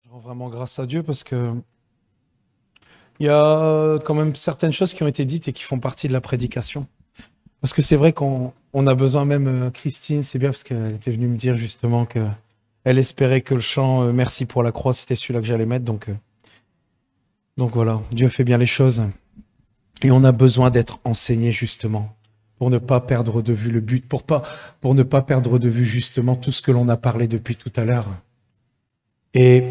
Je rends vraiment grâce à Dieu parce que il y a quand même certaines choses qui ont été dites et qui font partie de la prédication. Parce que c'est vrai qu'on a besoin, même Christine, c'est bien parce qu'elle était venue me dire justement que elle espérait que le chant Merci pour la croix, c'était celui-là que j'allais mettre. Donc voilà, Dieu fait bien les choses. Et on a besoin d'être enseigné justement pour ne pas perdre de vue le but, pour ne pas perdre de vue justement tout ce que l'on a parlé depuis tout à l'heure. Et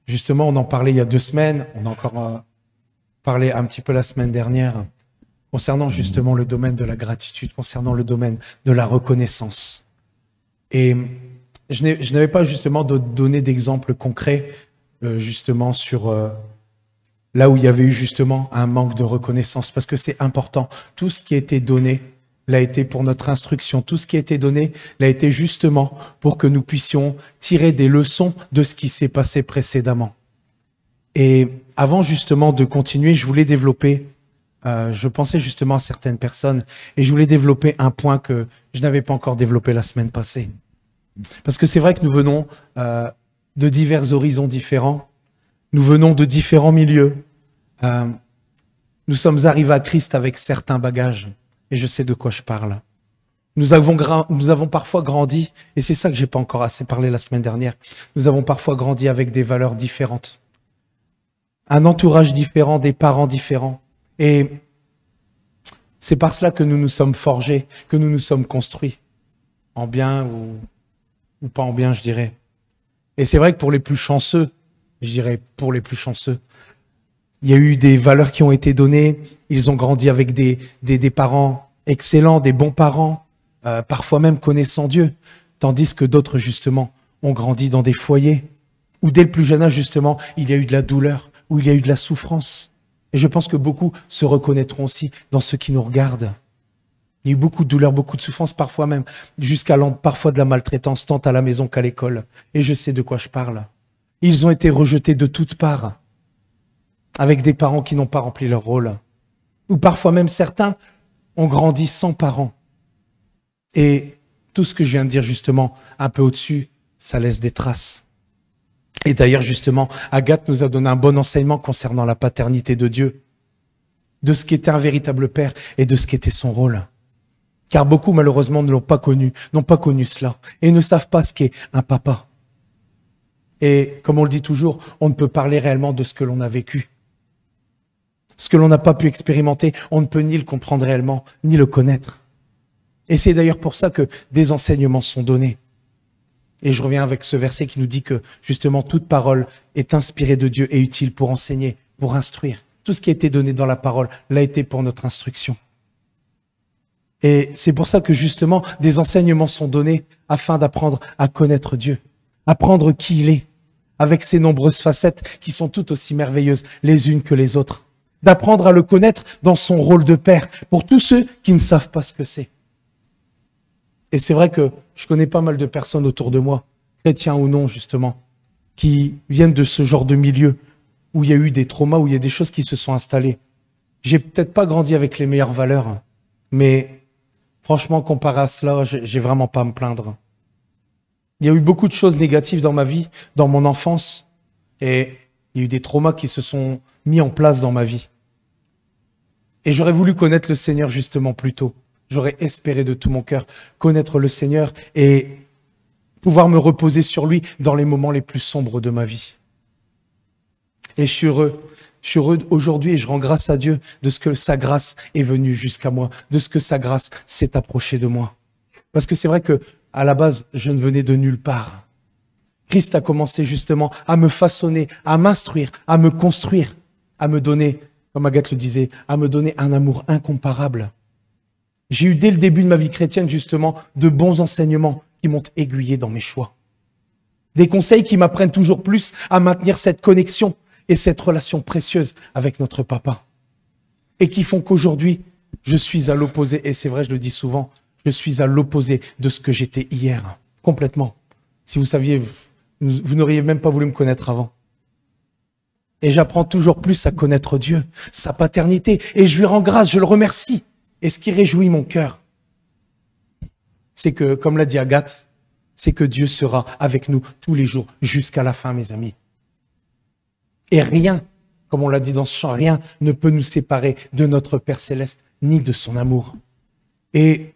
justement, on en parlait il y a 2 semaines, on a encore parlé un petit peu la semaine dernière, concernant justement le domaine de la gratitude, concernant le domaine de la reconnaissance. Et je n'avais pas justement donné d'exemples concrets justement sur là où il y avait eu justement un manque de reconnaissance, parce que c'est important. Tout ce qui a été donné l'a été pour notre instruction. Tout ce qui a été donné l'a été justement pour que nous puissions tirer des leçons de ce qui s'est passé précédemment. Et avant justement de continuer, je voulais développer, je pensais justement à certaines personnes, et je voulais développer un point que je n'avais pas encore développé la semaine passée. Parce que c'est vrai que nous venons de divers horizons différents, nous venons de différents milieux, nous sommes arrivés à Christ avec certains bagages, et je sais de quoi je parle. Nous avons parfois grandi, et c'est ça que j'ai pas encore assez parlé la semaine dernière, nous avons parfois grandi avec des valeurs différentes, un entourage différent, des parents différents. Et c'est par cela que nous nous sommes forgés, que nous nous sommes construits, en bien ou pas en bien, je dirais. Et c'est vrai que pour les plus chanceux, je dirais pour les plus chanceux, il y a eu des valeurs qui ont été données, ils ont grandi avec des parents excellents, des bons parents, parfois même connaissant Dieu, tandis que d'autres, justement, ont grandi dans des foyers où dès le plus jeune âge, justement, il y a eu de la douleur, où il y a eu de la souffrance. Et je pense que beaucoup se reconnaîtront aussi dans ceux qui nous regardent. Il y a eu beaucoup de douleur, beaucoup de souffrance, parfois même, jusqu'à parfois de la maltraitance, tant à la maison qu'à l'école. Et je sais de quoi je parle. Ils ont été rejetés de toutes parts, avec des parents qui n'ont pas rempli leur rôle. Ou parfois même certains ont grandi sans parents. Et tout ce que je viens de dire justement, un peu au-dessus, ça laisse des traces. Et d'ailleurs, justement, Agathe nous a donné un bon enseignement concernant la paternité de Dieu, de ce qu'était un véritable père et de ce qu'était son rôle. Car beaucoup, malheureusement, ne l'ont pas connu, n'ont pas connu cela et ne savent pas ce qu'est un papa. Et comme on le dit toujours, on ne peut parler réellement de ce que l'on a vécu. Ce que l'on n'a pas pu expérimenter, on ne peut ni le comprendre réellement, ni le connaître. Et c'est d'ailleurs pour ça que des enseignements sont donnés. Et je reviens avec ce verset qui nous dit que, justement, toute parole est inspirée de Dieu et utile pour enseigner, pour instruire. Tout ce qui a été donné dans la parole l'a été pour notre instruction. Et c'est pour ça que, justement, des enseignements sont donnés afin d'apprendre à connaître Dieu, apprendre qui il est, avec ses nombreuses facettes qui sont toutes aussi merveilleuses les unes que les autres. D'apprendre à le connaître dans son rôle de père, pour tous ceux qui ne savent pas ce que c'est. Et c'est vrai que je connais pas mal de personnes autour de moi, chrétiens ou non justement, qui viennent de ce genre de milieu où il y a eu des traumas, où il y a des choses qui se sont installées. J'ai peut-être pas grandi avec les meilleures valeurs, mais franchement, comparé à cela, j'ai vraiment pas à me plaindre. Il y a eu beaucoup de choses négatives dans ma vie, dans mon enfance, et il y a eu des traumas qui se sont mis en place dans ma vie. Et j'aurais voulu connaître le Seigneur justement plus tôt. J'aurais espéré de tout mon cœur connaître le Seigneur et pouvoir me reposer sur lui dans les moments les plus sombres de ma vie. Et je suis heureux aujourd'hui et je rends grâce à Dieu de ce que sa grâce est venue jusqu'à moi, de ce que sa grâce s'est approchée de moi. Parce que c'est vrai que à la base, je ne venais de nulle part. Christ a commencé justement à me façonner, à m'instruire, à me construire, à me donner, comme Agathe le disait, à me donner un amour incomparable. J'ai eu dès le début de ma vie chrétienne justement de bons enseignements qui m'ont aiguillé dans mes choix. Des conseils qui m'apprennent toujours plus à maintenir cette connexion et cette relation précieuse avec notre papa. Et qui font qu'aujourd'hui, je suis à l'opposé, et c'est vrai, je le dis souvent, je suis à l'opposé de ce que j'étais hier, complètement. Si vous saviez, vous n'auriez même pas voulu me connaître avant. Et j'apprends toujours plus à connaître Dieu, sa paternité, et je lui rends grâce, je le remercie. Et ce qui réjouit mon cœur, c'est que, comme l'a dit Agathe, c'est que Dieu sera avec nous tous les jours jusqu'à la fin, mes amis. Et rien, comme on l'a dit dans ce chant, rien ne peut nous séparer de notre Père Céleste ni de son amour. Et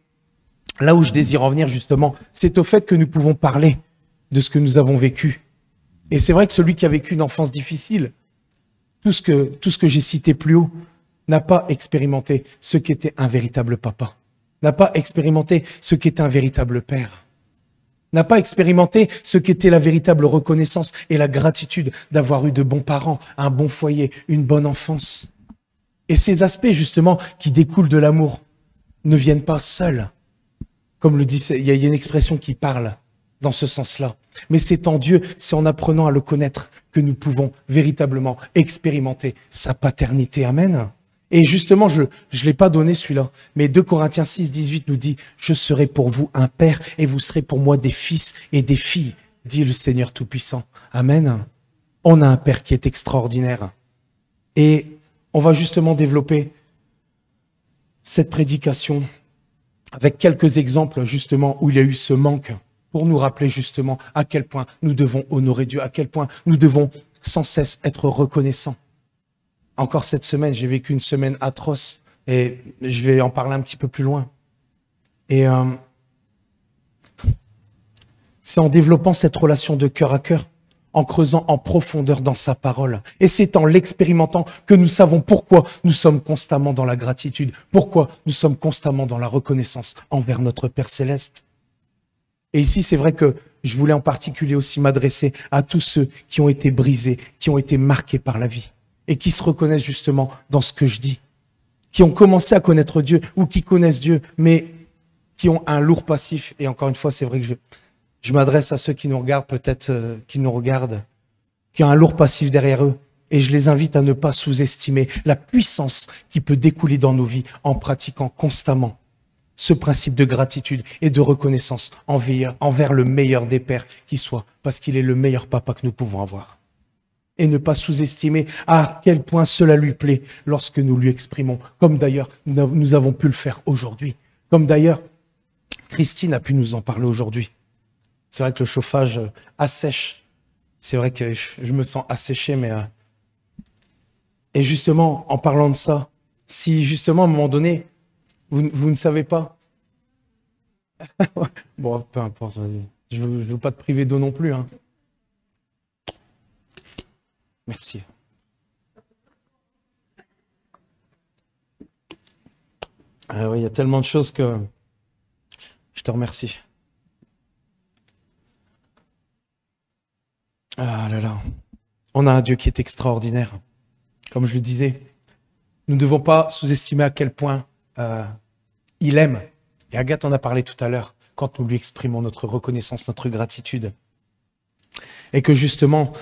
là où je désire en venir justement, c'est au fait que nous pouvons parler de ce que nous avons vécu. Et c'est vrai que celui qui a vécu une enfance difficile, tout ce que j'ai cité plus haut, n'a pas expérimenté ce qu'était un véritable papa, n'a pas expérimenté ce qu'était un véritable père, n'a pas expérimenté ce qu'était la véritable reconnaissance et la gratitude d'avoir eu de bons parents, un bon foyer, une bonne enfance. Et ces aspects justement qui découlent de l'amour ne viennent pas seuls. Comme le dit, il y a une expression qui parle dans ce sens-là. Mais c'est en Dieu, c'est en apprenant à le connaître que nous pouvons véritablement expérimenter sa paternité. Amen. Et justement, je ne l'ai pas donné celui-là, mais 2 Corinthiens 6, 18 nous dit « Je serai pour vous un père et vous serez pour moi des fils et des filles, dit le Seigneur Tout-Puissant. » Amen. On a un père qui est extraordinaire. Et on va justement développer cette prédication avec quelques exemples justement où il y a eu ce manque pour nous rappeler justement à quel point nous devons honorer Dieu, à quel point nous devons sans cesse être reconnaissants. Encore cette semaine, j'ai vécu une semaine atroce et je vais en parler un petit peu plus loin. Et c'est en développant cette relation de cœur à cœur, en creusant en profondeur dans sa parole. Et c'est en l'expérimentant que nous savons pourquoi nous sommes constamment dans la gratitude, pourquoi nous sommes constamment dans la reconnaissance envers notre Père Céleste. Et ici, c'est vrai que je voulais en particulier aussi m'adresser à tous ceux qui ont été brisés, qui ont été marqués par la vie et qui se reconnaissent justement dans ce que je dis, qui ont commencé à connaître Dieu ou qui connaissent Dieu, mais qui ont un lourd passif. Et encore une fois, c'est vrai que je m'adresse à ceux qui nous regardent, peut-être qui nous regardent, qui ont un lourd passif derrière eux. Et je les invite à ne pas sous-estimer la puissance qui peut découler dans nos vies en pratiquant constamment ce principe de gratitude et de reconnaissance envers le meilleur des pères qui soit, parce qu'il est le meilleur papa que nous pouvons avoir. Et ne pas sous-estimer à quel point cela lui plaît lorsque nous lui exprimons, comme d'ailleurs nous avons pu le faire aujourd'hui, comme d'ailleurs Christine a pu nous en parler aujourd'hui. C'est vrai que le chauffage assèche, c'est vrai que je me sens asséché, mais... Et justement, en parlant de ça, si justement à un moment donné, vous ne savez pas, bon, peu importe, vas-y, je ne veux pas te priver d'eau non plus, hein. Merci. Oui, il y a tellement de choses que je te remercie. Ah là là, on a un Dieu qui est extraordinaire. Comme je le disais, nous ne devons pas sous-estimer à quel point il aime. Et Agathe en a parlé tout à l'heure, quand nous lui exprimons notre reconnaissance, notre gratitude. Et que justement,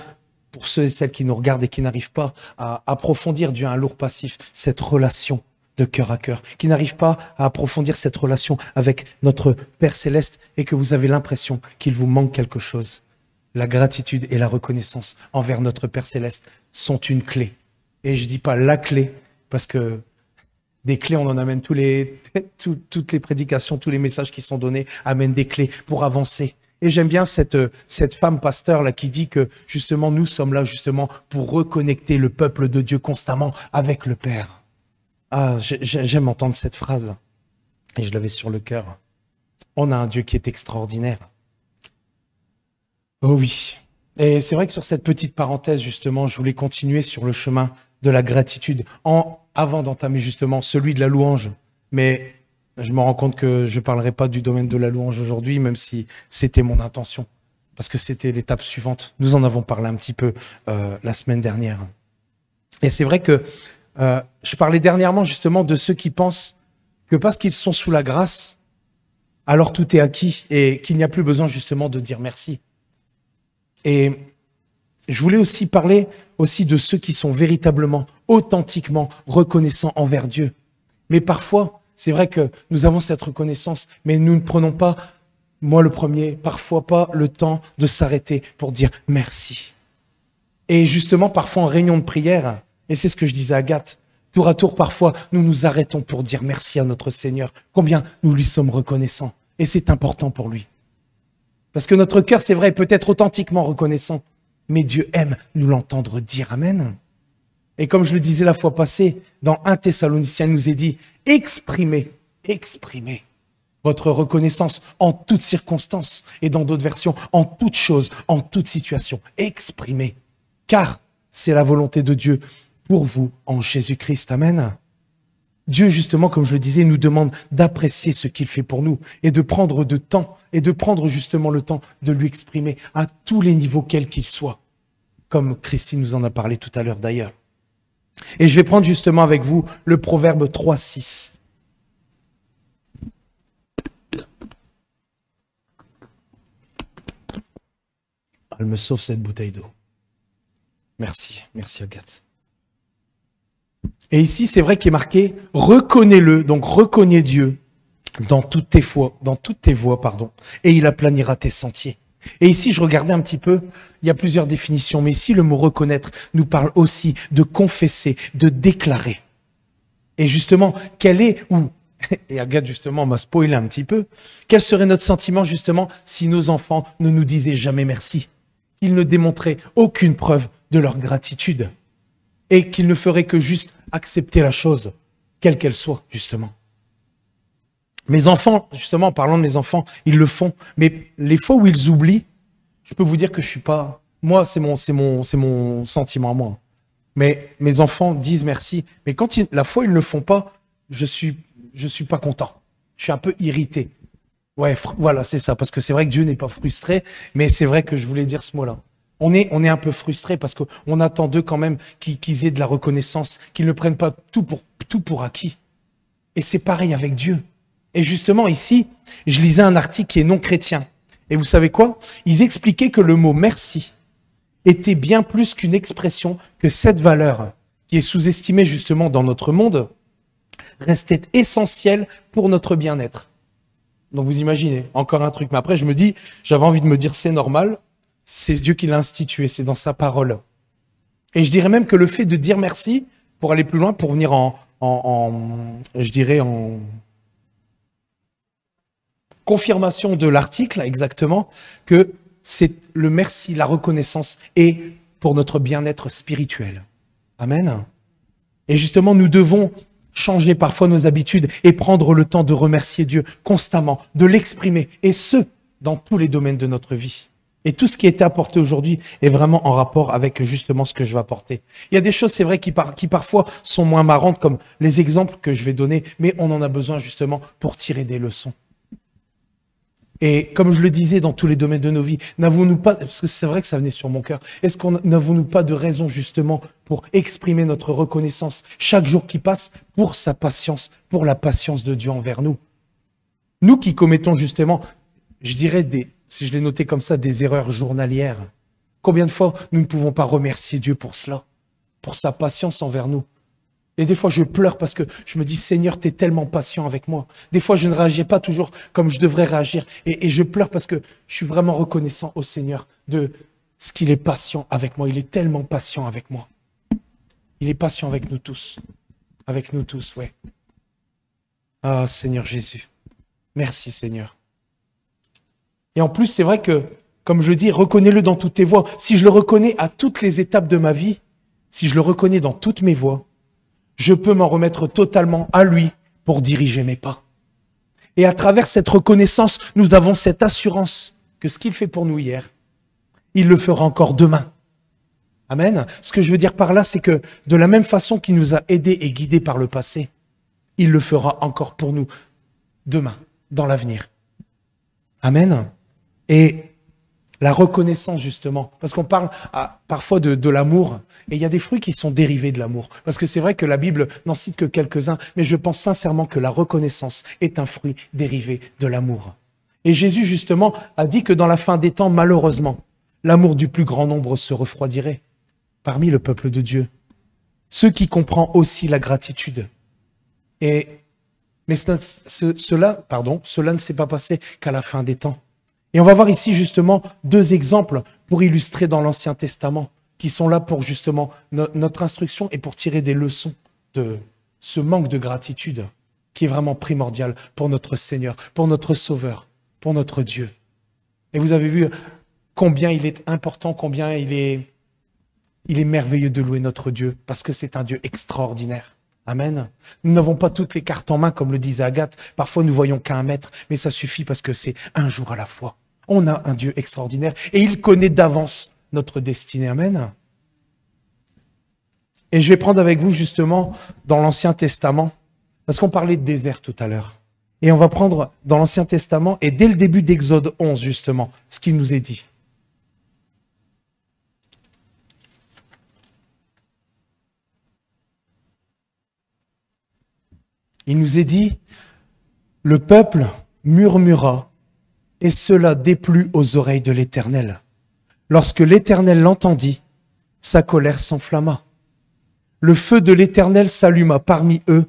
pour ceux et celles qui nous regardent et qui n'arrivent pas à approfondir Dieu un lourd passif, cette relation de cœur à cœur, qui n'arrivent pas à approfondir cette relation avec notre Père Céleste et que vous avez l'impression qu'il vous manque quelque chose. La gratitude et la reconnaissance envers notre Père Céleste sont une clé. Et je dis pas la clé, parce que des clés, on en amène toutes les prédications, tous les messages qui sont donnés amènent des clés pour avancer. Et j'aime bien cette femme pasteur là qui dit que justement nous sommes là justement pour reconnecter le peuple de Dieu constamment avec le Père. Ah, j'aime entendre cette phrase et je l'avais sur le cœur. On a un Dieu qui est extraordinaire. Oh oui. Et c'est vrai que sur cette petite parenthèse justement, je voulais continuer sur le chemin de la gratitude avant d'entamer justement celui de la louange. Mais je me rends compte que je ne parlerai pas du domaine de la louange aujourd'hui, même si c'était mon intention, parce que c'était l'étape suivante. Nous en avons parlé un petit peu la semaine dernière. Et c'est vrai que je parlais dernièrement justement de ceux qui pensent que parce qu'ils sont sous la grâce, alors tout est acquis et qu'il n'y a plus besoin justement de dire merci. Et je voulais aussi parler de ceux qui sont véritablement, authentiquement reconnaissants envers Dieu. Mais parfois, c'est vrai que nous avons cette reconnaissance, mais nous ne prenons pas, moi le premier, parfois pas le temps de s'arrêter pour dire merci. Et justement, parfois en réunion de prière, et c'est ce que je disais à Agathe, tour à tour, parfois, nous nous arrêtons pour dire merci à notre Seigneur, combien nous lui sommes reconnaissants. Et c'est important pour lui. Parce que notre cœur, c'est vrai, peut être authentiquement reconnaissant, mais Dieu aime nous l'entendre dire Amen. Et comme je le disais la fois passée, dans 1 Thessaloniciens, il nous est dit, exprimez votre reconnaissance en toutes circonstances, et dans d'autres versions, en toutes choses, en toute situation. Exprimez, car c'est la volonté de Dieu pour vous en Jésus-Christ. Amen. Dieu, justement, comme je le disais, nous demande d'apprécier ce qu'il fait pour nous et de prendre de temps et de prendre justement le temps de lui exprimer à tous les niveaux, quels qu'ils soient, comme Christine nous en a parlé tout à l'heure d'ailleurs. Et je vais prendre justement avec vous le proverbe 3:6. Elle me sauve cette bouteille d'eau. Merci Agathe. Et ici, c'est vrai qu'il est marqué « Reconnais-le », donc reconnais Dieu dans toutes tes voies, et il aplanira tes sentiers. Et ici, je regardais un petit peu, il y a plusieurs définitions, mais ici, le mot « reconnaître » nous parle aussi de confesser, de déclarer. Et justement, quel est, et Agathe justement m'a spoilé un petit peu, quel serait notre sentiment justement si nos enfants ne nous disaient jamais merci, qu'ils ne démontraient aucune preuve de leur gratitude et qu'ils ne feraient que juste accepter la chose, quelle qu'elle soit, justement. Mes enfants, justement, en parlant de mes enfants, ils le font, mais les fois où ils oublient, je peux vous dire que je suis pas... Moi, c'est mon sentiment à moi. Mais mes enfants disent merci, mais quand la fois où ils ne le font pas, je suis pas content. Je suis un peu irrité. Ouais, voilà, c'est ça, parce que c'est vrai que Dieu n'est pas frustré, mais c'est vrai que je voulais dire ce mot-là. On est un peu frustré parce qu'on attend d'eux quand même qu'ils aient de la reconnaissance, qu'ils ne prennent pas tout pour acquis. Et c'est pareil avec Dieu. Et justement ici, je lisais un article qui est non chrétien. Et vous savez quoi? Ils expliquaient que le mot merci était bien plus qu'une expression, que cette valeur, qui est sous-estimée justement dans notre monde, restait essentielle pour notre bien-être. Donc vous imaginez, encore un truc. Mais après je me dis, j'avais envie de me dire c'est normal, c'est Dieu qui l'a institué, c'est dans sa parole. Et je dirais même que le fait de dire merci, pour aller plus loin, pour venir en confirmation de l'article, exactement, que c'est le merci, la reconnaissance, et pour notre bien-être spirituel. Amen. Et justement, nous devons changer parfois nos habitudes et prendre le temps de remercier Dieu constamment, de l'exprimer, et ce, dans tous les domaines de notre vie. Et tout ce qui a été apporté aujourd'hui est vraiment en rapport avec justement ce que je vais apporter. Il y a des choses, c'est vrai, qui parfois sont moins marrantes, comme les exemples que je vais donner, mais on en a besoin justement pour tirer des leçons. Et comme je le disais, dans tous les domaines de nos vies, n'avons-nous pas, parce que c'est vrai que ça venait sur mon cœur, n'avons-nous pas de raison justement pour exprimer notre reconnaissance chaque jour qui passe pour sa patience, pour la patience de Dieu envers nous? Nous qui commettons justement, je dirais si je l'ai noté comme ça, des erreurs journalières. Combien de fois nous ne pouvons pas remercier Dieu pour cela, pour sa patience envers nous? Et des fois, je pleure parce que je me dis, Seigneur, tu es tellement patient avec moi. Des fois, je ne réagis pas toujours comme je devrais réagir. Et je pleure parce que je suis vraiment reconnaissant au Seigneur de ce qu'il est patient avec moi. Il est tellement patient avec moi. Il est patient avec nous tous. Avec nous tous, ouais. Ah, Seigneur Jésus. Merci, Seigneur. Et en plus, c'est vrai que, comme je dis, reconnais-le dans toutes tes voies. Si je le reconnais à toutes les étapes de ma vie, si je le reconnais dans toutes mes voies, je peux m'en remettre totalement à lui pour diriger mes pas. Et à travers cette reconnaissance, nous avons cette assurance que ce qu'il fait pour nous hier, il le fera encore demain. Amen. Ce que je veux dire par là, c'est que de la même façon qu'il nous a aidés et guidés par le passé, il le fera encore pour nous demain, dans l'avenir. Amen. Et la reconnaissance, justement, parce qu'on parle parfois de l'amour, et il y a des fruits qui sont dérivés de l'amour. Parce que c'est vrai que la Bible n'en cite que quelques-uns, mais je pense sincèrement que la reconnaissance est un fruit dérivé de l'amour. Et Jésus, justement, a dit que dans la fin des temps, malheureusement, l'amour du plus grand nombre se refroidirait parmi le peuple de Dieu. Ceux qui comprennent aussi la gratitude. Mais cela ne s'est pas passé qu'à la fin des temps. Et on va voir ici justement deux exemples pour illustrer dans l'Ancien Testament, qui sont là pour justement notre instruction et pour tirer des leçons de ce manque de gratitude qui est vraiment primordial pour notre Seigneur, pour notre Sauveur, pour notre Dieu. Et vous avez vu combien il est important, combien il est merveilleux de louer notre Dieu, parce que c'est un Dieu extraordinaire. Amen. Nous n'avons pas toutes les cartes en main, comme le disait Agathe. Parfois, nous voyons qu'un mètre, mais ça suffit parce que c'est un jour à la fois. On a un Dieu extraordinaire et il connaît d'avance notre destinée. Amen. Et je vais prendre avec vous justement dans l'Ancien Testament, parce qu'on parlait de désert tout à l'heure. Et on va prendre dans l'Ancien Testament, et dès le début d'Exode 11 justement, ce qu'il nous est dit. Il nous est dit, le peuple murmura, et cela déplut aux oreilles de l'Éternel. Lorsque l'Éternel l'entendit, sa colère s'enflamma. Le feu de l'Éternel s'alluma parmi eux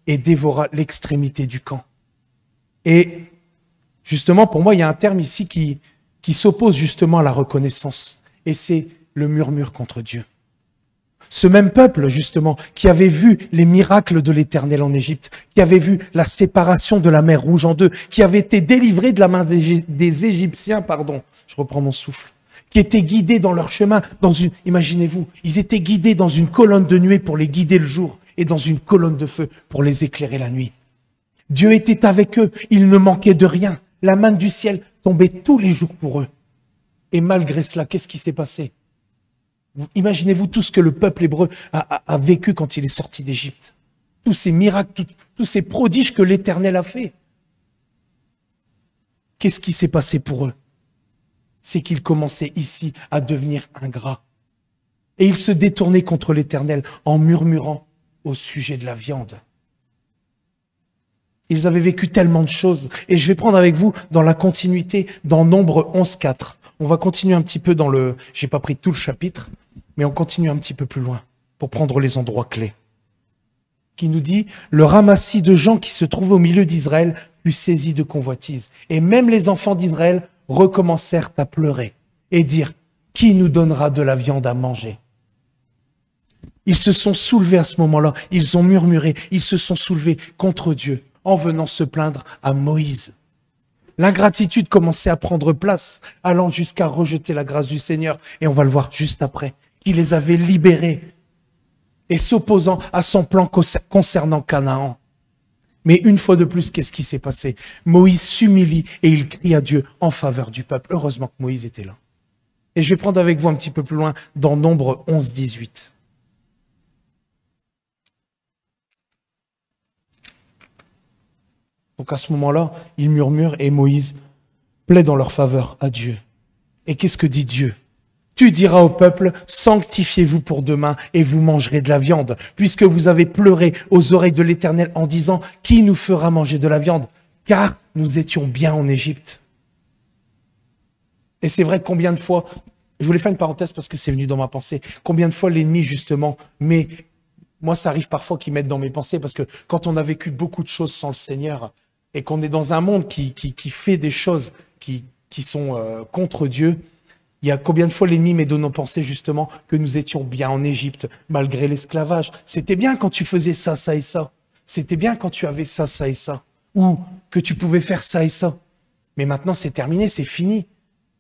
et dévora l'extrémité du camp. Et justement, pour moi, il y a un terme ici qui s'oppose justement à la reconnaissance, et c'est le murmure contre Dieu. Ce même peuple, justement, qui avait vu les miracles de l'Éternel en Égypte, qui avait vu la séparation de la mer Rouge en deux, qui avait été délivré de la main des Égyptiens, je reprends mon souffle, qui étaient guidés dans leur chemin, imaginez-vous, ils étaient guidés dans une colonne de nuée pour les guider le jour et dans une colonne de feu pour les éclairer la nuit. Dieu était avec eux, il ne manquait de rien. La main du ciel tombait tous les jours pour eux. Et malgré cela, qu'est-ce qui s'est passé ? Imaginez-vous tout ce que le peuple hébreu a vécu quand il est sorti d'Égypte. Tous ces miracles, tous ces prodiges que l'Éternel a fait. Qu'est-ce qui s'est passé pour eux? C'est qu'ils commençaient ici à devenir ingrats. Et ils se détournaient contre l'Éternel en murmurant au sujet de la viande. Ils avaient vécu tellement de choses. Et je vais prendre avec vous dans la continuité, dans Nombre 11.4. On va continuer un petit peu dans le... J'ai pas pris tout le chapitre, mais on continue un petit peu plus loin pour prendre les endroits clés. Qui nous dit, le ramassis de gens qui se trouvaient au milieu d'Israël fut saisi de convoitise. Et même les enfants d'Israël recommencèrent à pleurer et dire, qui nous donnera de la viande à manger? Ils se sont soulevés à ce moment-là, ils ont murmuré, ils se sont soulevés contre Dieu en venant se plaindre à Moïse. L'ingratitude commençait à prendre place, allant jusqu'à rejeter la grâce du Seigneur, et on va le voir juste après, qui les avait libérés et s'opposant à son plan concernant Canaan. Mais une fois de plus, qu'est-ce qui s'est passé? Moïse s'humilie et il crie à Dieu en faveur du peuple. Heureusement que Moïse était là. Et je vais prendre avec vous un petit peu plus loin dans Nombre 11, 18. Donc à ce moment-là, ils murmurent et Moïse plaide en leur faveur à Dieu. Et qu'est-ce que dit Dieu? Tu diras au peuple, sanctifiez-vous pour demain et vous mangerez de la viande, puisque vous avez pleuré aux oreilles de l'Éternel en disant, qui nous fera manger de la viande? Car nous étions bien en Égypte. Et c'est vrai combien de fois, je voulais faire une parenthèse parce que c'est venu dans ma pensée, combien de fois l'ennemi justement, mais moi ça arrive parfois qu'il mette dans mes pensées, parce que quand on a vécu beaucoup de choses sans le Seigneur, et qu'on est dans un monde qui fait des choses qui sont contre Dieu, il y a combien de fois l'ennemi met dans nos pensées justement que nous étions bien en Égypte, malgré l'esclavage. C'était bien quand tu faisais ça, ça et ça. C'était bien quand tu avais ça, ça et ça. Ou que tu pouvais faire ça et ça. Mais maintenant c'est terminé, c'est fini.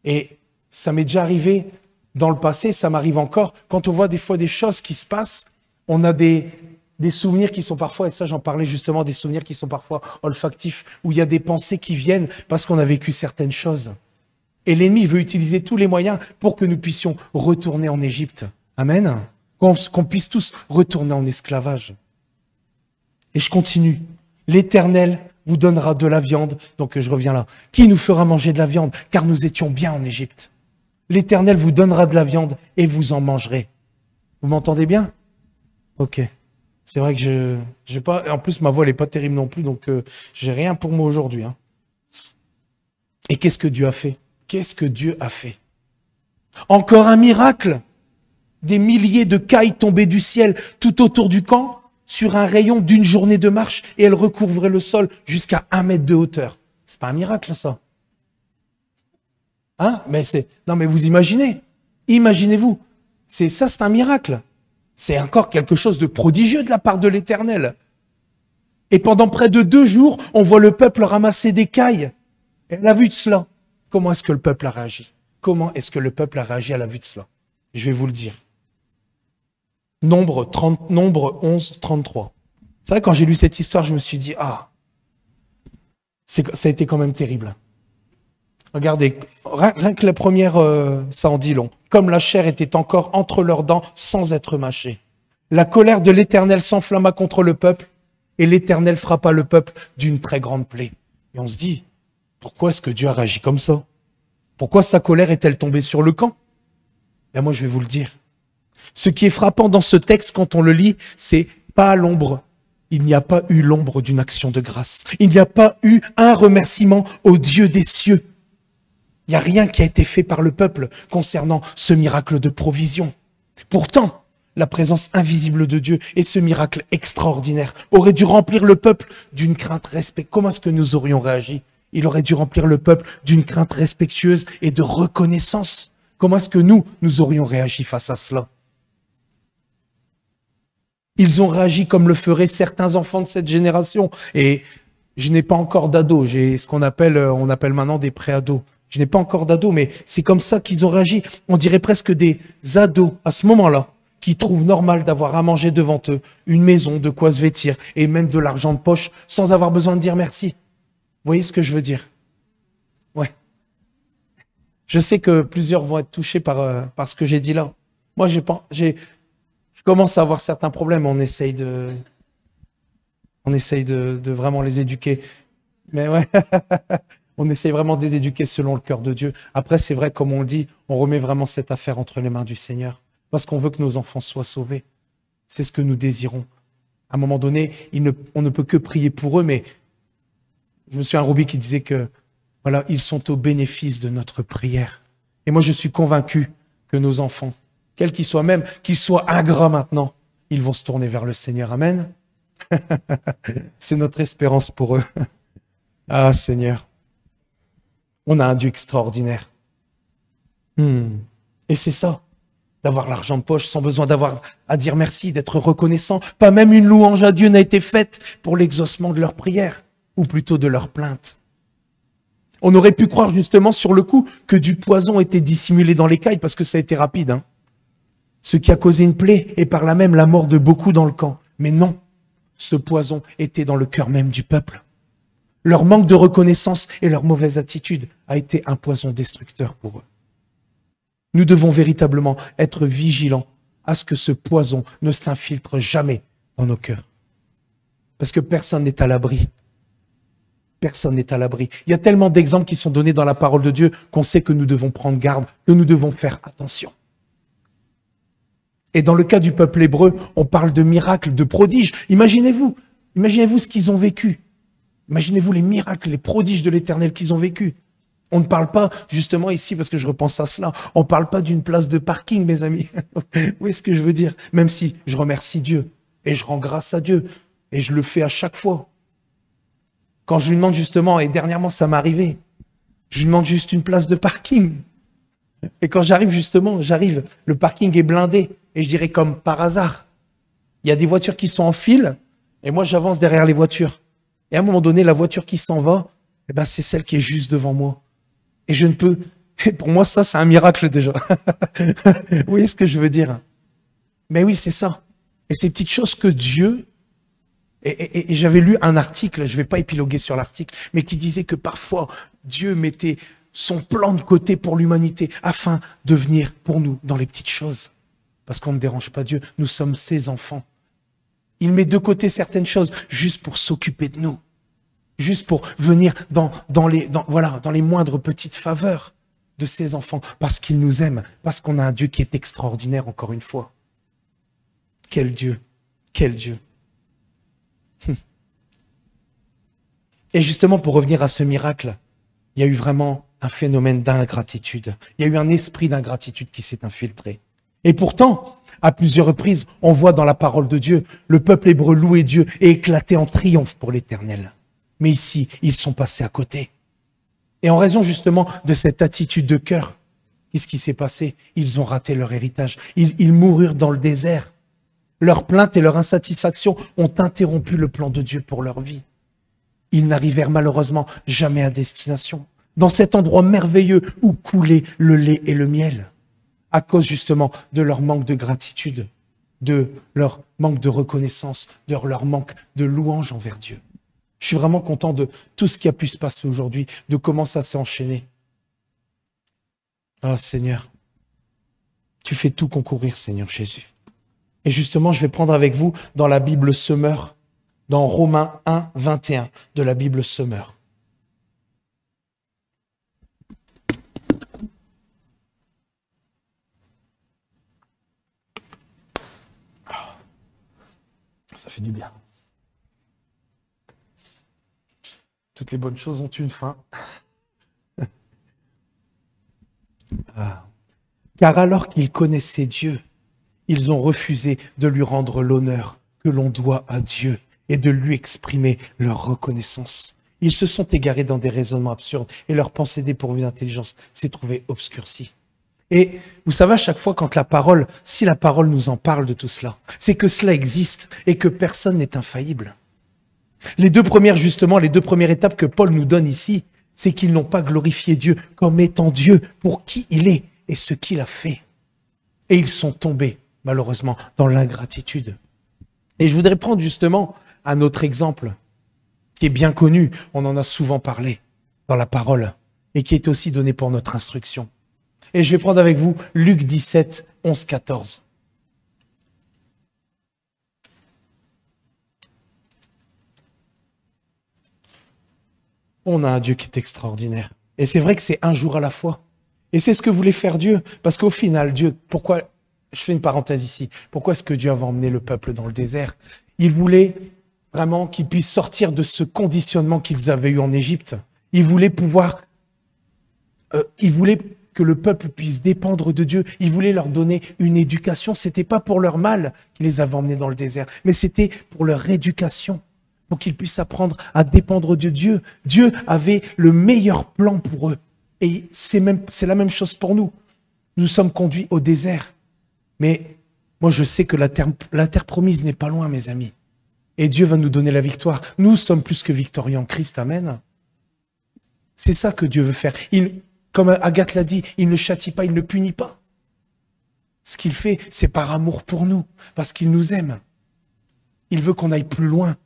Et ça m'est déjà arrivé dans le passé, ça m'arrive encore. Quand on voit des fois des choses qui se passent, on a des souvenirs qui sont parfois, et ça j'en parlais justement, des souvenirs qui sont parfois olfactifs, où il y a des pensées qui viennent parce qu'on a vécu certaines choses. Et l'ennemi veut utiliser tous les moyens pour que nous puissions retourner en Égypte. Amen. Qu'on puisse tous retourner en esclavage. Et je continue. L'Éternel vous donnera de la viande. Donc je reviens là. Qui nous fera manger de la viande? Car nous étions bien en Égypte. L'Éternel vous donnera de la viande et vous en mangerez. Vous m'entendez bien? Ok. C'est vrai que j'ai pas. En plus, ma voix n'est pas terrible non plus, donc j'ai rien pour moi aujourd'hui. Hein. Et qu'est-ce que Dieu a fait? Qu'est-ce que Dieu a fait? Encore un miracle. Des milliers de cailles tombées du ciel tout autour du camp, sur un rayon d'une journée de marche, et elles recouvraient le sol jusqu'à 1 mètre de hauteur. C'est pas un miracle, ça? Hein? Non, mais vous imaginez. Imaginez-vous. C'est un miracle. C'est encore quelque chose de prodigieux de la part de l'Éternel. Et pendant près de 2 jours, on voit le peuple ramasser des cailles. Elle a vu de cela. Comment est-ce que le peuple a réagi? Comment est-ce que le peuple a réagi à la vue de cela? Je vais vous le dire. Nombre 11, 33. C'est vrai, quand j'ai lu cette histoire, je me suis dit, ça a été quand même terrible. Regardez, rien que la première, ça en dit long. Comme la chair était encore entre leurs dents sans être mâchée. La colère de l'Éternel s'enflamma contre le peuple et l'Éternel frappa le peuple d'une très grande plaie. Et on se dit, pourquoi est-ce que Dieu a réagi comme ça? Pourquoi sa colère est-elle tombée sur le camp? Ben moi, je vais vous le dire. Ce qui est frappant dans ce texte, quand on le lit, c'est pas l'ombre. Il n'y a pas eu l'ombre d'une action de grâce. Il n'y a pas eu un remerciement au Dieu des cieux. Il n'y a rien qui a été fait par le peuple concernant ce miracle de provision. Pourtant, la présence invisible de Dieu et ce miracle extraordinaire auraient dû remplir le peuple d'une crainte respectueuse. Comment est-ce que nous aurions réagi? Il aurait dû remplir le peuple d'une crainte respectueuse et de reconnaissance. Comment est-ce que nous aurions réagi face à cela? Ils ont réagi comme le feraient certains enfants de cette génération. Et je n'ai pas encore d'ado. J'ai ce qu'on appelle, on appelle maintenant des pré-ados. Je n'ai pas encore d'ado, mais c'est comme ça qu'ils ont réagi. On dirait presque des ados à ce moment-là, qui trouvent normal d'avoir à manger devant eux, une maison, de quoi se vêtir, et même de l'argent de poche, sans avoir besoin de dire merci. Vous voyez ce que je veux dire? Ouais. Je sais que plusieurs vont être touchés par ce que j'ai dit là. Moi, je commence à avoir certains problèmes. On essaye de vraiment les éduquer. Mais ouais, on essaye vraiment de les éduquer selon le cœur de Dieu. Après, c'est vrai, comme on le dit, on remet vraiment cette affaire entre les mains du Seigneur. Parce qu'on veut que nos enfants soient sauvés. C'est ce que nous désirons. À un moment donné, on ne peut que prier pour eux, mais je me souviens un Roubi qui disait que, voilà, ils sont au bénéfice de notre prière. Et moi, je suis convaincu que nos enfants, quels qu'ils soient, même qu'ils soient ingrats maintenant, ils vont se tourner vers le Seigneur. Amen. C'est notre espérance pour eux. Ah, Seigneur. On a un Dieu extraordinaire. Et c'est ça, d'avoir l'argent de poche sans besoin d'avoir à dire merci, d'être reconnaissant. Pas même une louange à Dieu n'a été faite pour l'exaucement de leur prière, ou plutôt de leur plainte. On aurait pu croire justement sur le coup que du poison était dissimulé dans l'écaille parce que ça a été rapide. Ce qui a causé une plaie et par là même la mort de beaucoup dans le camp. Mais non, ce poison était dans le cœur même du peuple. Leur manque de reconnaissance et leur mauvaise attitude a été un poison destructeur pour eux. Nous devons véritablement être vigilants à ce que ce poison ne s'infiltre jamais dans nos cœurs. Parce que personne n'est à l'abri. Personne n'est à l'abri. Il y a tellement d'exemples qui sont donnés dans la parole de Dieu qu'on sait que nous devons prendre garde, que nous devons faire attention. Et dans le cas du peuple hébreu, on parle de miracles, de prodiges. Imaginez-vous ce qu'ils ont vécu. Imaginez-vous les miracles, les prodiges de l'Éternel qu'ils ont vécu. On ne parle pas, justement ici, parce que je repense à cela, on ne parle pas d'une place de parking, mes amis. Vous voyez ce que je veux dire? Même si je remercie Dieu, et je rends grâce à Dieu, et je le fais à chaque fois. Quand je lui demande justement, et dernièrement ça m'est arrivé, je lui demande juste une place de parking. Et quand j'arrive, le parking est blindé, et je dirais comme par hasard. Il y a des voitures qui sont en file, et moi j'avance derrière les voitures. Et à un moment donné, la voiture qui s'en va, c'est celle qui est juste devant moi. Et je ne peux... Pour moi, ça, c'est un miracle déjà. Vous voyez ce que je veux dire? Mais oui, c'est ça. Et ces petites choses que Dieu... Et j'avais lu un article, je ne vais pas épiloguer sur l'article, mais qui disait que parfois, Dieu mettait son plan de côté pour l'humanité afin de venir pour nous dans les petites choses. Parce qu'on ne dérange pas Dieu, nous sommes ses enfants. Il met de côté certaines choses juste pour s'occuper de nous. Juste pour venir dans les moindres petites faveurs de ses enfants, parce qu'il nous aime, parce qu'on a un Dieu qui est extraordinaire, encore une fois. Quel Dieu, quel Dieu. Et justement, pour revenir à ce miracle, il y a eu vraiment un phénomène d'ingratitude. Il y a eu un esprit d'ingratitude qui s'est infiltré. Et pourtant, à plusieurs reprises, on voit dans la parole de Dieu, le peuple hébreu louer Dieu et éclater en triomphe pour l'Éternel. Mais ici, ils sont passés à côté. Et en raison justement de cette attitude de cœur, qu'est-ce qui s'est passé? Ils ont raté leur héritage. Ils moururent dans le désert. Leurs plaintes et leur insatisfaction ont interrompu le plan de Dieu pour leur vie. Ils n'arrivèrent malheureusement jamais à destination. dans cet endroit merveilleux où coulait le lait et le miel, à cause justement de leur manque de gratitude, de leur manque de reconnaissance, de leur manque de louange envers Dieu. Je suis vraiment content de tout ce qui a pu se passer aujourd'hui, de comment ça s'est enchaîné. Ah Seigneur, tu fais tout concourir, Seigneur Jésus. Et justement, je vais prendre avec vous dans la Bible Semeur, dans Romains 1, 21 de la Bible Semeur. Ça fait du bien. Toutes les bonnes choses ont une fin. Car alors qu'ils connaissaient Dieu, ils ont refusé de lui rendre l'honneur que l'on doit à Dieu et de lui exprimer leur reconnaissance. Ils se sont égarés dans des raisonnements absurdes et leur pensée dépourvue d'intelligence s'est trouvée obscurcie. Et vous savez, à chaque fois quand si la parole nous en parle de tout cela, c'est que cela existe et que personne n'est infaillible. Les deux premières étapes que Paul nous donne ici, c'est qu'ils n'ont pas glorifié Dieu comme étant Dieu pour qui il est et ce qu'il a fait. Et ils sont tombés, malheureusement, dans l'ingratitude. Et je voudrais prendre justement un autre exemple qui est bien connu, on en a souvent parlé dans la parole, et qui est aussi donné pour notre instruction. Et je vais prendre avec vous Luc 17, 11, 14. On a un Dieu qui est extraordinaire. Et c'est vrai que c'est un jour à la fois. Et c'est ce que voulait faire Dieu. Parce qu'au final, Dieu, pourquoi, je fais une parenthèse ici, pourquoi est-ce que Dieu avait emmené le peuple dans le désert? Il voulait vraiment qu'ils puissent sortir de ce conditionnement qu'ils avaient eu en Égypte. Il voulait que le peuple puisse dépendre de Dieu. Il voulait leur donner une éducation. C'était pas pour leur mal qu'il les avait emmenés dans le désert, mais c'était pour leur éducation, pour qu'ils puissent apprendre à dépendre de Dieu. Dieu avait le meilleur plan pour eux. Et c'est la même chose pour nous. Nous sommes conduits au désert. Mais moi, je sais que la terre promise n'est pas loin, mes amis. Et Dieu va nous donner la victoire. Nous sommes plus que victorieux en Christ. Amen. C'est ça que Dieu veut faire. Comme Agathe l'a dit, il ne châtie pas, il ne punit pas. Ce qu'il fait, c'est par amour pour nous, parce qu'il nous aime. Il veut qu'on aille plus loin.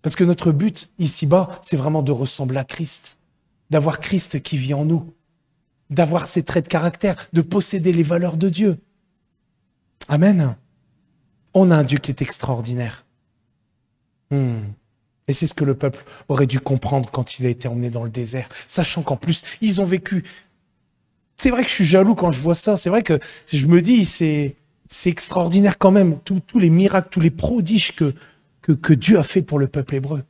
Parce que notre but, ici-bas, c'est vraiment de ressembler à Christ, d'avoir Christ qui vit en nous, d'avoir ses traits de caractère, de posséder les valeurs de Dieu. Amen. On a un Dieu qui est extraordinaire. Et c'est ce que le peuple aurait dû comprendre quand il a été emmené dans le désert, sachant qu'en plus, ils ont vécu. C'est vrai que je suis jaloux quand je vois ça, c'est vrai que je me dis, c'est extraordinaire quand même, tous les miracles, tous les prodiges que Dieu a fait pour le peuple hébreu.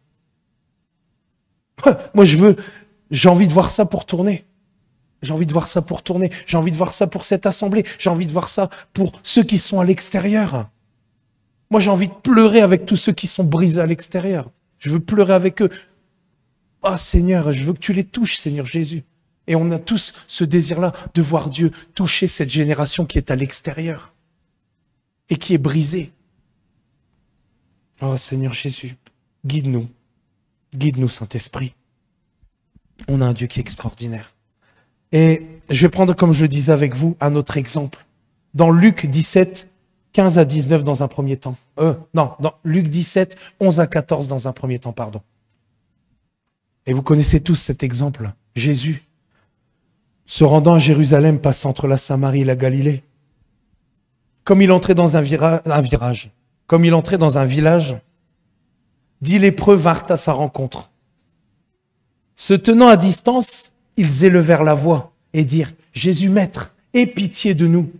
Moi, j'ai envie de voir ça pour tourner. J'ai envie de voir ça pour tourner. J'ai envie de voir ça pour cette assemblée. J'ai envie de voir ça pour ceux qui sont à l'extérieur. Moi, j'ai envie de pleurer avec tous ceux qui sont brisés à l'extérieur. Je veux pleurer avec eux. Ah Seigneur, je veux que tu les touches, Seigneur Jésus. Et on a tous ce désir-là de voir Dieu toucher cette génération qui est à l'extérieur et qui est brisée. Oh Seigneur Jésus, guide-nous. Guide-nous, Saint-Esprit. On a un Dieu qui est extraordinaire. Et je vais prendre, comme je le disais avec vous, un autre exemple. Dans Luc 17, 15 à 19 dans un premier temps. Dans Luc 17, 11 à 14 dans un premier temps, pardon. Et vous connaissez tous cet exemple. Jésus, se rendant à Jérusalem, passant entre la Samarie et la Galilée. Comme il entrait dans un village, 10 lépreux vinrent à sa rencontre. Se tenant à distance, ils élevèrent la voix et dirent « Jésus, Maître, aie pitié de nous !»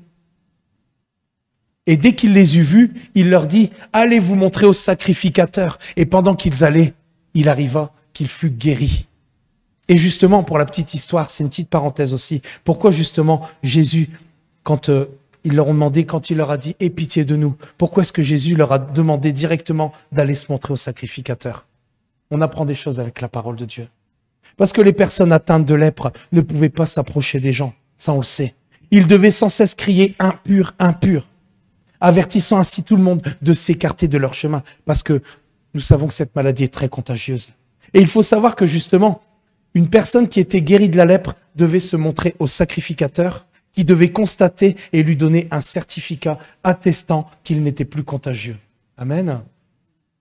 Et dès qu'il les eut vus, il leur dit « Allez vous montrer au sacrificateur !» Et pendant qu'ils allaient, il arriva qu'il fut guéri. Et justement, pour la petite histoire, c'est une petite parenthèse aussi, pourquoi justement Jésus, quand ils leur ont demandé, quand il leur a dit « Aie pitié de nous !» Pourquoi est-ce que Jésus leur a demandé directement d'aller se montrer au sacrificateur? On apprend des choses avec la parole de Dieu. Parce que les personnes atteintes de lèpre ne pouvaient pas s'approcher des gens, ça on le sait. Ils devaient sans cesse crier « Impur, impur !» avertissant ainsi tout le monde de s'écarter de leur chemin, parce que nous savons que cette maladie est très contagieuse. Et il faut savoir que justement, Une personne qui était guérie de la lèpre devait se montrer au sacrificateur, qui devait constater et lui donner un certificat attestant qu'il n'était plus contagieux. Amen.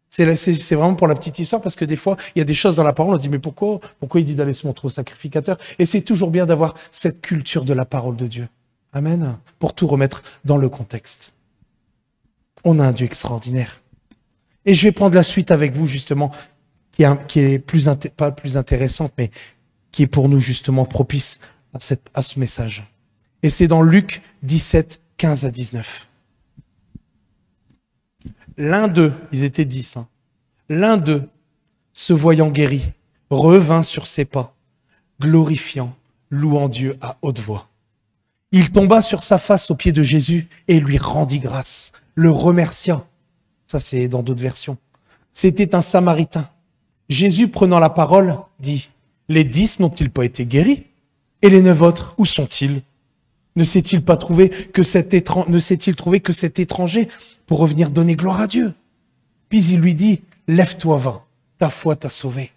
C'est vraiment pour la petite histoire, parce que des fois, il y a des choses dans la parole, on dit, mais pourquoi il dit d'aller se montrer au sacrificateur? Et c'est toujours bien d'avoir cette culture de la parole de Dieu. Amen. Pour tout remettre dans le contexte. On a un Dieu extraordinaire. Et je vais prendre la suite avec vous, justement, qui est pas plus intéressante, mais qui est pour nous, justement, propice à ce message. Et c'est dans Luc 17, 15 à 19. L'un d'eux, ils étaient 10, l'un d'eux, se voyant guéri, revint sur ses pas, glorifiant, louant Dieu à haute voix. Il tomba sur sa face aux pieds de Jésus et lui rendit grâce, le remercia. Ça, c'est dans d'autres versions. C'était un Samaritain. Jésus, prenant la parole, dit, « Les 10 n'ont-ils pas été guéris? Et les 9 autres, où sont-ils? Ne s'est-il trouvé que cet étranger pour revenir donner gloire à Dieu? » Puis il lui dit, « Lève-toi, va, ta foi t'a sauvé. »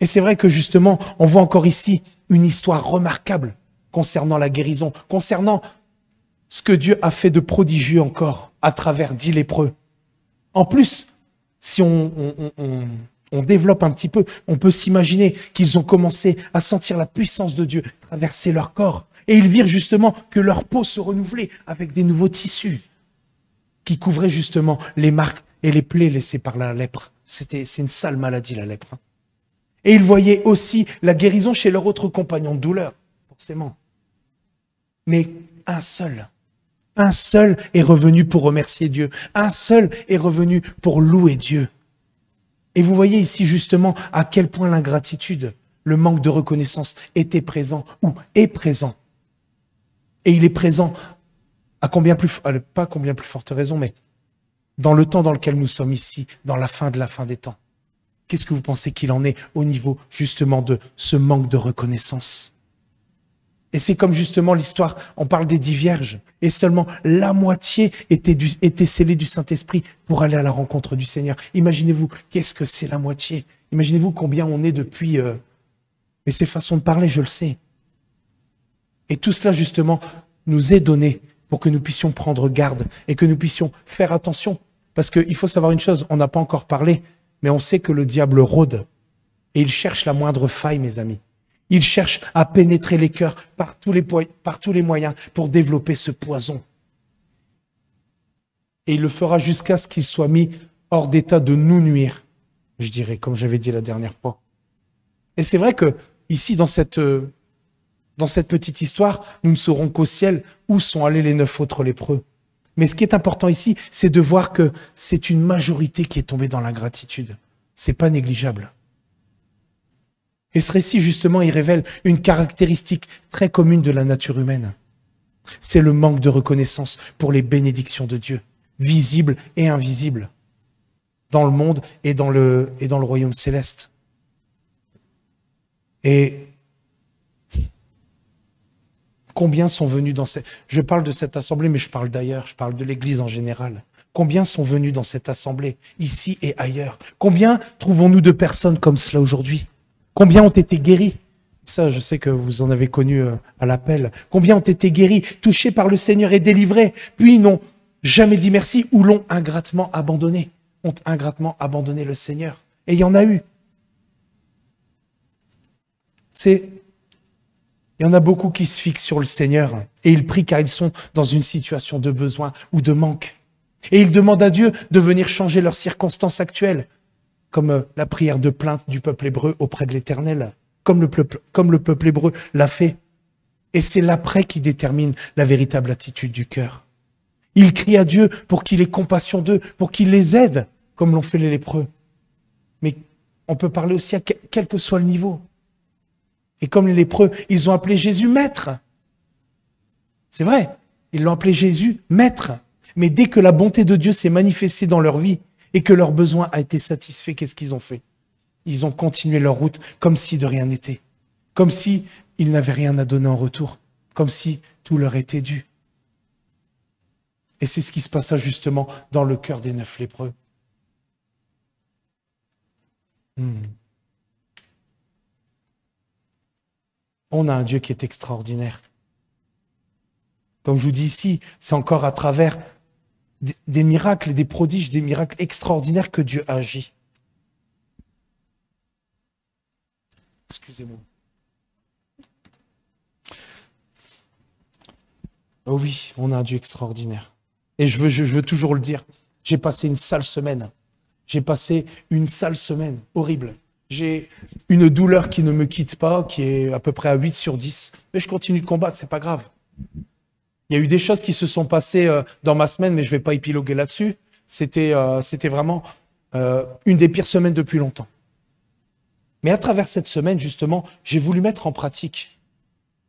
Et c'est vrai que justement, on voit encore ici une histoire remarquable concernant la guérison, concernant ce que Dieu a fait de prodigieux encore à travers 10 lépreux. En plus, si on développe un petit peu, on peut s'imaginer qu'ils ont commencé à sentir la puissance de Dieu traverser leur corps. Et ils virent justement que leur peau se renouvelait avec des nouveaux tissus qui couvraient justement les marques et les plaies laissées par la lèpre. C'est une sale maladie, la lèpre. Et ils voyaient aussi la guérison chez leur autre compagnon de douleur, forcément. Mais un seul est revenu pour remercier Dieu. Un seul est revenu pour louer Dieu. Et vous voyez ici justement à quel point l'ingratitude, le manque de reconnaissance était présent ou est présent. Et il est présent à pas combien plus forte raison, mais dans le temps dans lequel nous sommes ici, dans la fin de la fin des temps. Qu'est-ce que vous pensez qu'il en est au niveau justement de ce manque de reconnaissance? Et c'est comme justement l'histoire, on parle des 10 vierges, et seulement la moitié était scellée du Saint-Esprit pour aller à la rencontre du Seigneur. Imaginez-vous, qu'est-ce que c'est la moitié? Imaginez-vous combien on est depuis... Mais c'est façon de parler, je le sais. Et tout cela justement nous est donné pour que nous puissions prendre garde et que nous puissions faire attention. Parce qu'il faut savoir une chose, on n'a pas encore parlé, mais on sait que le diable rôde et il cherche la moindre faille, mes amis. Il cherche à pénétrer les cœurs par tous les moyens pour développer ce poison. Et il le fera jusqu'à ce qu'il soit mis hors d'état de nous nuire, je dirais, comme j'avais dit la dernière fois. Et c'est vrai que ici, dans cette petite histoire, nous ne saurons qu'au ciel où sont allés les 9 autres lépreux. Mais ce qui est important ici, c'est de voir que c'est une majorité qui est tombée dans l'ingratitude. C'est pas négligeable. Et ce récit, justement, il révèle une caractéristique très commune de la nature humaine. C'est le manque de reconnaissance pour les bénédictions de Dieu, visibles et invisibles, dans le monde et dans le royaume céleste. Et combien sont venus dans cette... Je parle de cette assemblée, mais je parle d'ailleurs, je parle de l'Église en général. Combien sont venus dans cette assemblée, ici et ailleurs? Combien trouvons-nous de personnes comme cela aujourd'hui? Combien ont été guéris? Ça, je sais que vous en avez connu à l'appel. Combien ont été guéris, touchés par le Seigneur et délivrés, puis n'ont jamais dit merci ou l'ont ingratement abandonné, ont ingratement abandonné le Seigneur. Et il y en a eu. Il y en a beaucoup qui se fixent sur le Seigneur et ils prient car ils sont dans une situation de besoin ou de manque. Et ils demandent à Dieu de venir changer leurs circonstances actuelles, comme la prière de plainte du peuple hébreu auprès de l'Éternel, comme le peuple hébreu l'a fait. Et c'est l'après qui détermine la véritable attitude du cœur. Ils crient à Dieu pour qu'il ait compassion d'eux, pour qu'il les aide, comme l'ont fait les lépreux. Mais on peut parler aussi à quel que soit le niveau. Et comme les lépreux, ils ont appelé Jésus maître. C'est vrai, ils l'ont appelé Jésus maître. Mais dès que la bonté de Dieu s'est manifestée dans leur vie et que leur besoin a été satisfait, qu'est-ce qu'ils ont fait? Ils ont continué leur route comme si de rien n'était. Comme si ils n'avaient rien à donner en retour. Comme si tout leur était dû. Et c'est ce qui se passa justement dans le cœur des 9 lépreux. On a un Dieu qui est extraordinaire. Comme je vous dis ici, c'est encore à travers des miracles, des prodiges, des miracles extraordinaires que Dieu agit. Excusez-moi. Oh oui, on a un Dieu extraordinaire. Et je veux toujours le dire. J'ai passé une sale semaine. J'ai passé une sale semaine, horrible. J'ai une douleur qui ne me quitte pas, qui est à peu près à 8 sur 10. Mais je continue de combattre, c'est pas grave. Il y a eu des choses qui se sont passées dans ma semaine, mais je ne vais pas épiloguer là-dessus. C'était vraiment une des pires semaines depuis longtemps. Mais à travers cette semaine, justement, j'ai voulu mettre en pratique.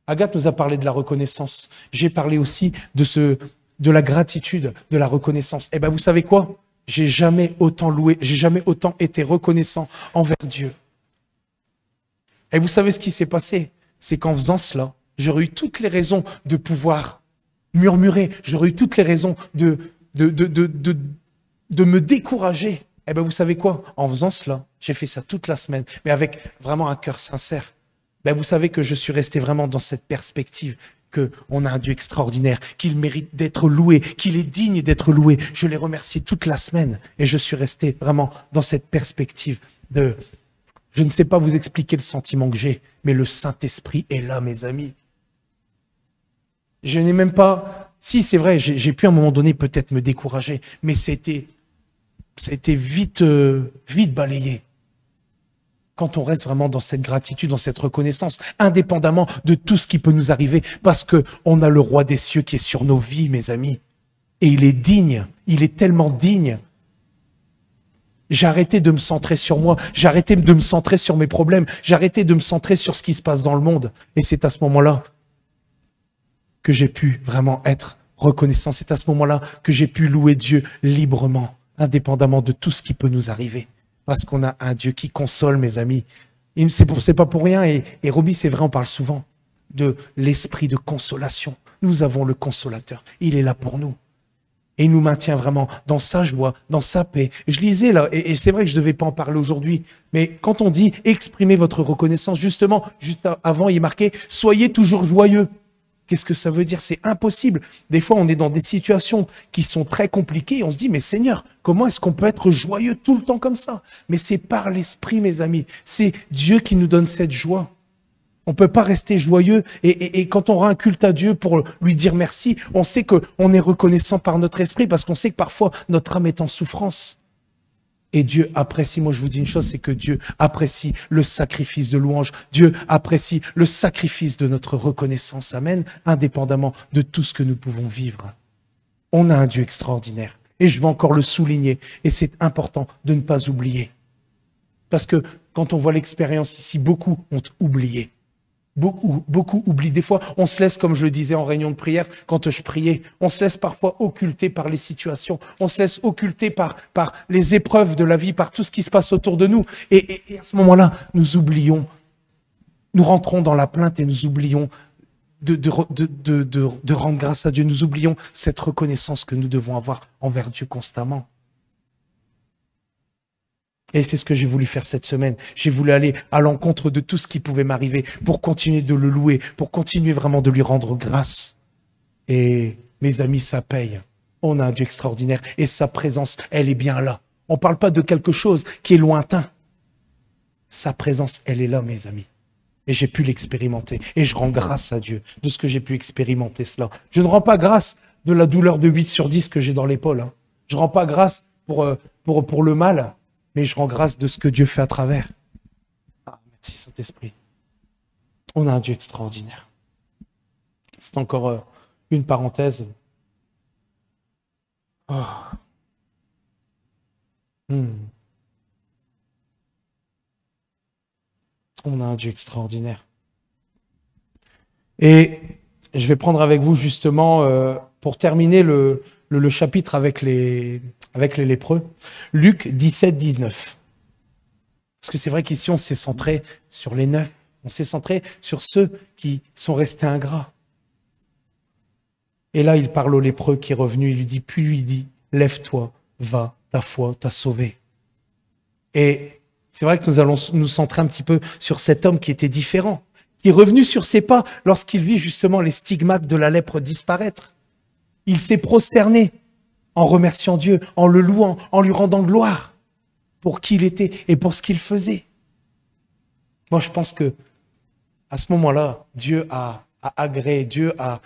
Agathe nous a parlé de la reconnaissance. J'ai parlé aussi de la gratitude, de la reconnaissance. Eh bien, vous savez quoi? J'ai jamais autant loué, j'ai jamais autant été reconnaissant envers Dieu. Et vous savez ce qui s'est passé? C'est qu'en faisant cela, j'aurais eu toutes les raisons de pouvoir murmurer, j'aurais eu toutes les raisons de me décourager. Eh bien, vous savez quoi? En faisant cela, j'ai fait ça toute la semaine, mais avec vraiment un cœur sincère. Ben, vous savez que je suis resté vraiment dans cette perspective qu'on a un Dieu extraordinaire, qu'il mérite d'être loué, qu'il est digne d'être loué. Je l'ai remercié toute la semaine et je suis resté vraiment dans cette perspective de... Je ne sais pas vous expliquer le sentiment que j'ai, mais le Saint-Esprit est là, mes amis. Je n'ai même pas... Si, c'est vrai, j'ai pu à un moment donné peut-être me décourager, mais c'était vite balayé. Quand on reste vraiment dans cette gratitude, dans cette reconnaissance, indépendamment de tout ce qui peut nous arriver, parce qu'on a le roi des cieux qui est sur nos vies, mes amis. Et il est digne, il est tellement digne. J'ai arrêté de me centrer sur moi, j'ai arrêté de me centrer sur mes problèmes, j'ai arrêté de me centrer sur ce qui se passe dans le monde. Et c'est à ce moment-là que j'ai pu vraiment être reconnaissant. C'est à ce moment-là que j'ai pu louer Dieu librement, indépendamment de tout ce qui peut nous arriver. Parce qu'on a un Dieu qui console, mes amis. C'est pas pour rien, et Roby, c'est vrai, on parle souvent de l'esprit de consolation. Nous avons le consolateur, il est là pour nous. Et il nous maintient vraiment dans sa joie, dans sa paix. Je lisais là, et c'est vrai que je ne devais pas en parler aujourd'hui, mais quand on dit exprimez votre reconnaissance, justement, juste avant, il est marqué « Soyez toujours joyeux ». Qu'est-ce que ça veut dire? C'est impossible. Des fois, on est dans des situations qui sont très compliquées et on se dit, mais Seigneur, comment est-ce qu'on peut être joyeux tout le temps comme ça? Mais c'est par l'Esprit, mes amis. C'est Dieu qui nous donne cette joie. On ne peut pas rester joyeux et quand on rend un culte à Dieu pour lui dire merci, on sait qu'on est reconnaissant par notre esprit parce qu'on sait que parfois notre âme est en souffrance. Et Dieu apprécie, moi je vous dis une chose, c'est que Dieu apprécie le sacrifice de louange. Dieu apprécie le sacrifice de notre reconnaissance. Amen. Indépendamment de tout ce que nous pouvons vivre. On a un Dieu extraordinaire. Et je vais encore le souligner. Et c'est important de ne pas oublier. Parce que quand on voit l'expérience ici, beaucoup ont oublié. Beaucoup oublient. Des fois, on se laisse, comme je le disais en réunion de prière, quand je priais, on se laisse parfois occulter par les situations, on se laisse occulter par les épreuves de la vie, par tout ce qui se passe autour de nous. Et à ce moment-là, nous oublions, nous rentrons dans la plainte et nous oublions de rendre grâce à Dieu. Nous oublions cette reconnaissance que nous devons avoir envers Dieu constamment. Et c'est ce que j'ai voulu faire cette semaine. J'ai voulu aller à l'encontre de tout ce qui pouvait m'arriver pour continuer de le louer, pour continuer vraiment de lui rendre grâce. Et mes amis, ça paye. On a un Dieu extraordinaire et sa présence, elle est bien là. On ne parle pas de quelque chose qui est lointain. Sa présence, elle est là, mes amis. Et j'ai pu l'expérimenter. Et je rends grâce à Dieu de ce que j'ai pu expérimenter cela. Je ne rends pas grâce de la douleur de 8 sur 10 que j'ai dans l'épaule. Hein. Je ne rends pas grâce pour le mal. Mais je rends grâce de ce que Dieu fait à travers. Ah, merci Saint-Esprit. On a un Dieu extraordinaire. C'est encore une parenthèse. Oh. On a un Dieu extraordinaire. Et je vais prendre avec vous justement, pour terminer le chapitre avec les lépreux, Luc 17, 19. Parce que c'est vrai qu'ici, on s'est centré sur les 9. On s'est centré sur ceux qui sont restés ingrats. Et là, il parle au lépreux qui est revenu, il lui dit, puis lui dit, lève-toi, va, ta foi t'a sauvé. Et c'est vrai que nous allons nous centrer un petit peu sur cet homme qui était différent, qui est revenu sur ses pas lorsqu'il vit justement les stigmates de la lèpre disparaître. Il s'est prosterné en remerciant Dieu, en le louant, en lui rendant gloire pour qui il était et pour ce qu'il faisait. Moi, je pense que à ce moment-là, Dieu a agréé, Dieu a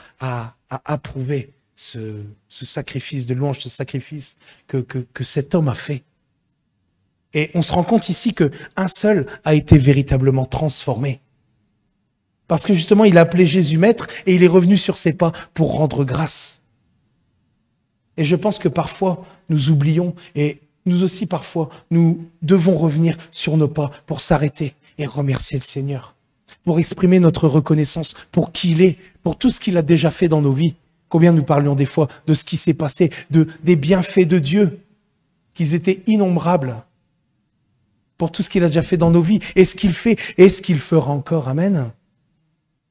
approuvé ce sacrifice de louange, ce sacrifice que cet homme a fait. Et on se rend compte ici qu'un seul a été véritablement transformé. Parce que justement, il a appelé Jésus maître et il est revenu sur ses pas pour rendre grâce. Et je pense que parfois, nous oublions et nous aussi parfois, nous devons revenir sur nos pas pour s'arrêter et remercier le Seigneur. Pour exprimer notre reconnaissance pour qui il est, pour tout ce qu'il a déjà fait dans nos vies. Combien nous parlions des fois de ce qui s'est passé, des bienfaits de Dieu, qu'ils étaient innombrables. Pour tout ce qu'il a déjà fait dans nos vies, et ce qu'il fait, et ce qu'il fera encore. Amen.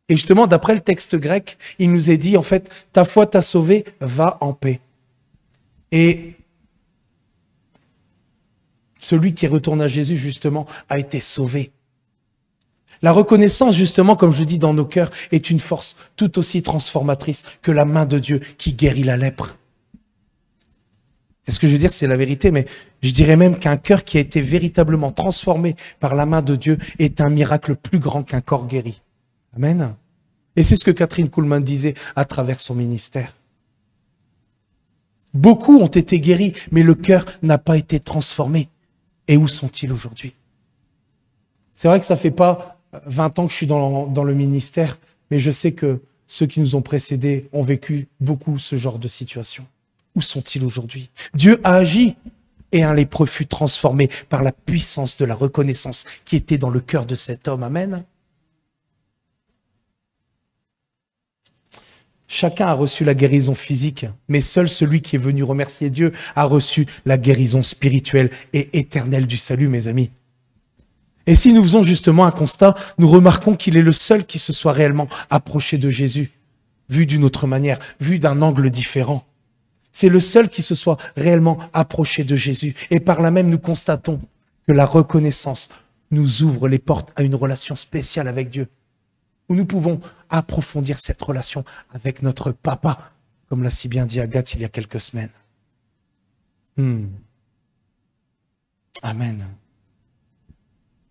Et justement, d'après le texte grec, il nous est dit, en fait, ta foi t'a sauvé, va en paix. Et celui qui retourne à Jésus, justement, a été sauvé. La reconnaissance, justement, comme je dis dans nos cœurs, est une force tout aussi transformatrice que la main de Dieu qui guérit la lèpre. Et ce que je veux dire, c'est la vérité, mais je dirais même qu'un cœur qui a été véritablement transformé par la main de Dieu est un miracle plus grand qu'un corps guéri. Amen. Et c'est ce que Catherine Kuhlman disait à travers son ministère. Beaucoup ont été guéris, mais le cœur n'a pas été transformé. Et où sont-ils aujourd'hui? C'est vrai que ça fait pas 20 ans que je suis dans le ministère, mais je sais que ceux qui nous ont précédés ont vécu beaucoup ce genre de situation. Où sont-ils aujourd'hui? Dieu a agi et un lépreux fut transformé par la puissance de la reconnaissance qui était dans le cœur de cet homme. Amen. Chacun a reçu la guérison physique, mais seul celui qui est venu remercier Dieu a reçu la guérison spirituelle et éternelle du salut, mes amis. Et si nous faisons justement un constat, nous remarquons qu'il est le seul qui se soit réellement approché de Jésus, vu d'une autre manière, vu d'un angle différent. C'est le seul qui se soit réellement approché de Jésus. Et par là même, nous constatons que la reconnaissance nous ouvre les portes à une relation spéciale avec Dieu, où nous pouvons approfondir cette relation avec notre papa, comme l'a si bien dit Agathe il y a quelques semaines. Amen.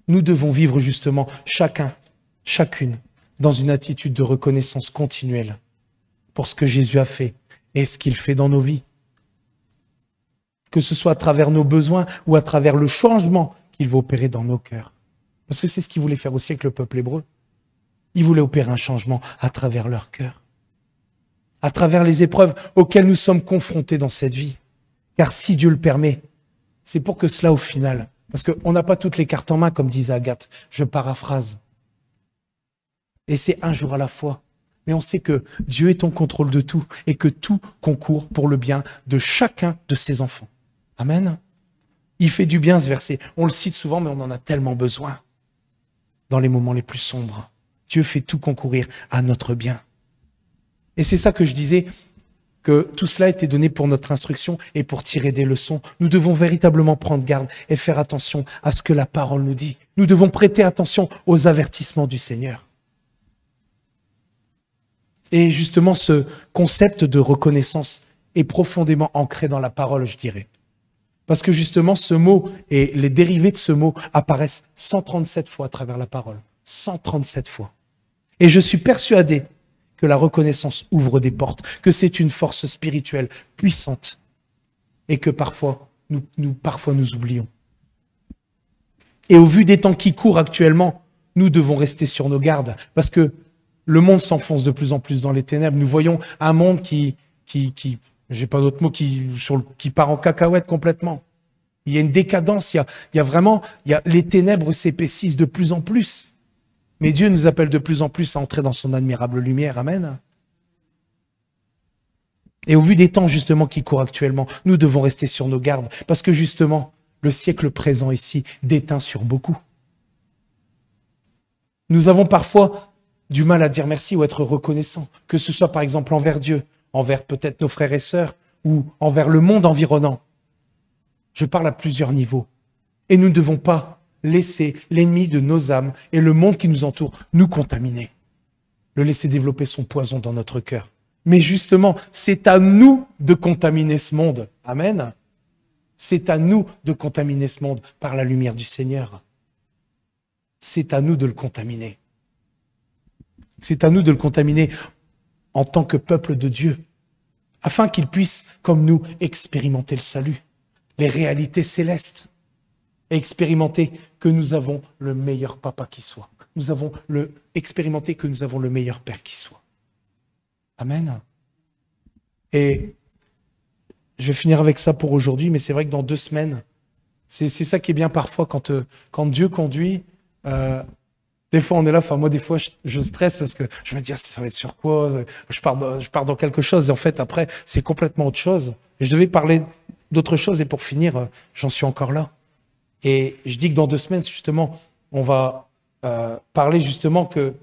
Nous devons vivre justement chacun, chacune, dans une attitude de reconnaissance continuelle pour ce que Jésus a fait et ce qu'il fait dans nos vies. Que ce soit à travers nos besoins ou à travers le changement qu'il va opérer dans nos cœurs. Parce que c'est ce qu'il voulait faire aussi avec le peuple hébreu. Il voulait opérer un changement à travers leur cœur, à travers les épreuves auxquelles nous sommes confrontés dans cette vie. Car si Dieu le permet, c'est pour que cela au final, parce qu'on n'a pas toutes les cartes en main, comme disait Agathe, je paraphrase. Et c'est un jour à la fois. Mais on sait que Dieu est en contrôle de tout et que tout concourt pour le bien de chacun de ses enfants. Amen. Il fait du bien ce verset. On le cite souvent, mais on en a tellement besoin dans les moments les plus sombres. Dieu fait tout concourir à notre bien. Et c'est ça que je disais, que tout cela était donné pour notre instruction et pour tirer des leçons. Nous devons véritablement prendre garde et faire attention à ce que la parole nous dit. Nous devons prêter attention aux avertissements du Seigneur. Et justement, ce concept de reconnaissance est profondément ancré dans la parole, je dirais. Parce que justement, ce mot et les dérivés de ce mot apparaissent 137 fois à travers la parole. 137 fois. Et je suis persuadé que la reconnaissance ouvre des portes, que c'est une force spirituelle puissante et que parfois nous oublions. Et au vu des temps qui courent actuellement, nous devons rester sur nos gardes parce que le monde s'enfonce de plus en plus dans les ténèbres. Nous voyons un monde qui j'ai pas d'autre mot, qui part en cacahuète complètement. Il y a une décadence, les ténèbres s'épaississent de plus en plus. Mais Dieu nous appelle de plus en plus à entrer dans son admirable lumière. Amen. Et au vu des temps justement qui courent actuellement, nous devons rester sur nos gardes parce que justement, le siècle présent ici déteint sur beaucoup. Nous avons parfois du mal à dire merci ou être reconnaissant, que ce soit par exemple envers Dieu, envers peut-être nos frères et sœurs ou envers le monde environnant. Je parle à plusieurs niveaux. Et nous ne devons pas laisser l'ennemi de nos âmes et le monde qui nous entoure nous contaminer. Le laisser développer son poison dans notre cœur. Mais justement, c'est à nous de contaminer ce monde. Amen. C'est à nous de contaminer ce monde par la lumière du Seigneur. C'est à nous de le contaminer. C'est à nous de le contaminer en tant que peuple de Dieu, afin qu'il puisse, comme nous, expérimenter le salut, les réalités célestes, et expérimenter que nous avons le meilleur papa qui soit. Expérimenter que nous avons le meilleur père qui soit. Amen. Et je vais finir avec ça pour aujourd'hui, mais c'est vrai que dans 2 semaines, c'est ça qui est bien parfois quand Dieu conduit. Des fois, on est là, enfin moi, des fois, je stresse parce que je me dis, ah, ça va être sur quoi? Je pars dans quelque chose, et en fait, après, c'est complètement autre chose. Et je devais parler d'autre chose, et pour finir, j'en suis encore là. Et je dis que dans 2 semaines, justement, on va parler justement que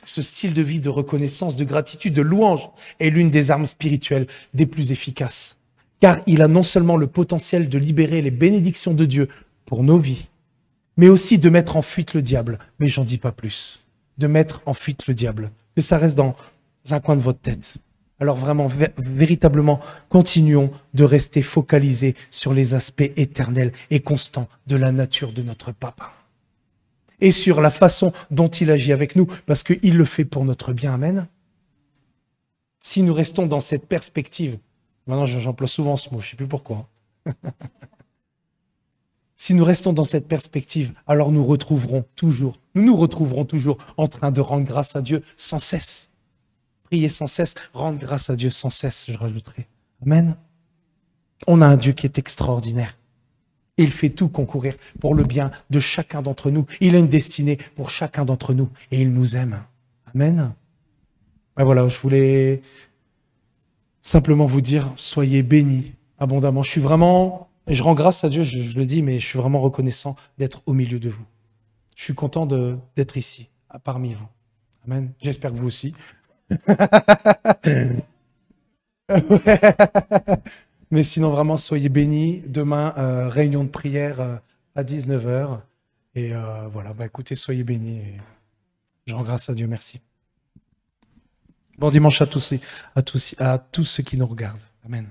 ce style de vie de reconnaissance, de gratitude, de louange est l'une des armes spirituelles des plus efficaces. Car il a non seulement le potentiel de libérer les bénédictions de Dieu pour nos vies, mais aussi de mettre en fuite le diable. Mais j'en dis pas plus. De mettre en fuite le diable. Que ça reste dans un coin de votre tête. Alors vraiment, véritablement, continuons de rester focalisés sur les aspects éternels et constants de la nature de notre Papa. Et sur la façon dont il agit avec nous, parce qu'il le fait pour notre bien. Amen. Si nous restons dans cette perspective, maintenant j'emploie souvent ce mot, je ne sais plus pourquoi. Si nous restons dans cette perspective, alors nous nous retrouverons toujours en train de rendre grâce à Dieu sans cesse. Prier sans cesse, rendre grâce à Dieu sans cesse, je rajouterai. Amen. On a un Dieu qui est extraordinaire. Et il fait tout concourir pour le bien de chacun d'entre nous. Il a une destinée pour chacun d'entre nous et il nous aime. Amen. Et voilà, je voulais simplement vous dire, soyez bénis abondamment. Je suis vraiment, et je rends grâce à Dieu, je le dis, mais je suis vraiment reconnaissant d'être au milieu de vous. Je suis content d'être ici, parmi vous. Amen. J'espère que vous aussi. Mais sinon, vraiment, soyez bénis. Demain, réunion de prière à 19h. Et voilà, écoutez, soyez bénis. Et je rends grâce à Dieu. Merci. Bon dimanche à tous ceux qui nous regardent. Amen.